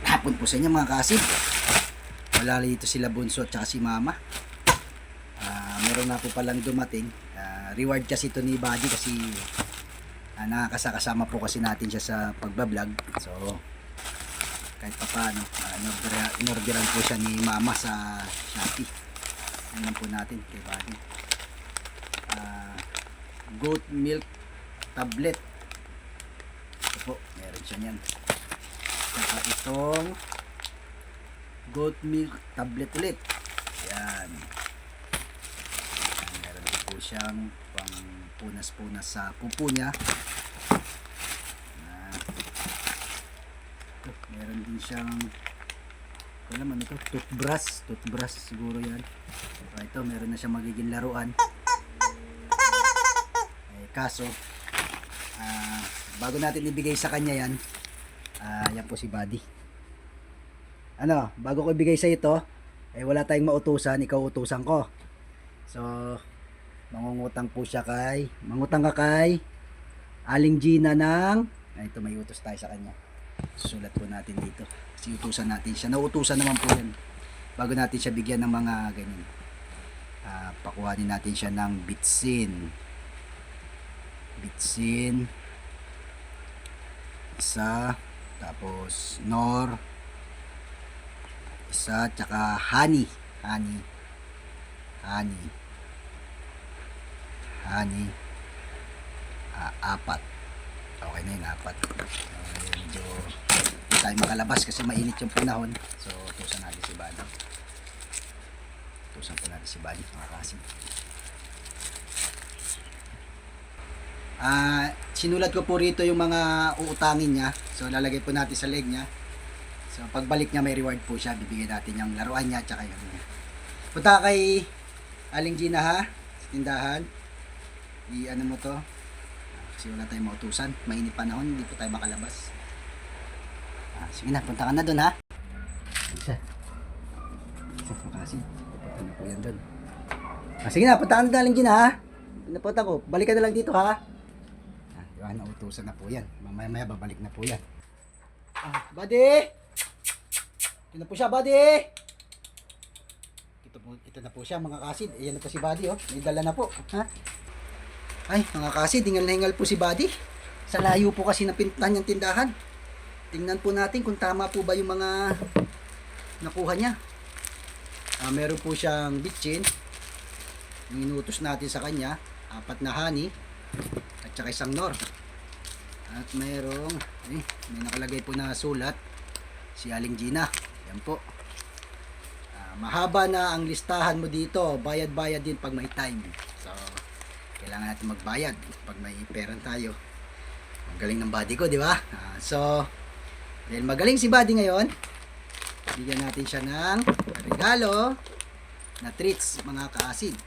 Hapon po sa inyo mga kaasid. Wala dito sila Bunso at saka si Mama. Meron na po palang dumating. Reward kasi ito ni Buddy kasi nakakasama po kasi natin siya sa pagbablog. So kahit pa paano, inorderan po siya ni Mama sa Shopee. Ano po natin kay Buddy. Goat milk tablet. Ito po, meron siya niyan. Saka itong goat milk tablet ulit. Yan. Meron din po siyang pang punas-punas sa pupo niya. Meron din siyang alam ano to, toothbrush siguro yan. Ito, meron na siyang magiging laruan. Kaso bago natin ibigay sa kanya yan, yan po si Buddy. Bago ko ibigay sa ito, wala tayong mautusan, ikaw utusan ko. So mangungutang ka kay Aling Gina ng ito, may utos tayo sa kanya. Susulat po natin dito kasi utusan natin siya, nautusan naman po yan. Bago natin siya bigyan ng mga ganyan, pakuhanin natin siya ng bitsin isa, tapos nor isa, tsaka honey apat. Okay na yun, apat. Medyo hindi tayo makalabas kasi mainit yung panahon. So tusan natin si Buddy. Mga kasin. Sinulat ko po rito yung mga uutangin niya. So lalagay po natin sa leg niya. So pagbalik niya may reward po siya. Bibigyan natin yung laruan niya tsaka yung punta kay Aling Gina ha, sa tindahan. Ano mo to, kasi wala tayong mautusan, mainit panahon, hindi po tayo makalabas. Sige na, punta ka na dun ha. Kasi punta na po yan dun. Sige na, punta ka na Aling Gina ha. Napunta ko, balik ka na lang dito ha. Nautusan na po yan. Mamaya babalik na po yan. Buddy! Ito na po siya, Buddy! Ito na po siya, mga kasid. Ayan na po si Buddy, oh. May dala na po. Ha? Ay, mga kasid, hingal na hingal po si Buddy. Sa layo po kasi napintahan niyang tindahan. Tingnan po natin kung tama po ba yung mga nakuha niya. Meron po siyang bitchin. Inutos natin sa kanya. 4 na honey. At saka isang nor. At mayroong may nakalagay po na sulat, si Aling Gina. Yan po. Mahaba na ang listahan mo dito. Bayad-bayad din pag may time. So kailangan natin magbayad pag may pera tayo. Ang galing ng Buddy ko, di ba? So dahil magaling si Buddy ngayon, bigyan natin siya ng regalo na treats, mga kaasid.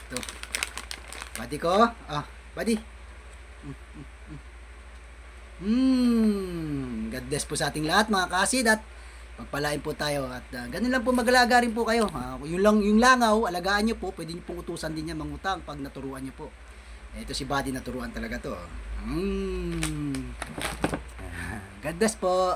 Ito Buddy ko. Buddy. God bless po sa ating lahat, mga kasid, at pagpalain po tayo. At ganun lang po, mag-alaga rin po kayo. Yung langaw, alagaan nyo po. Pwede nyo pong utusan din niya mangutang pag naturuan nyo po. Ito si Buddy, naturuan talaga to. God bless po.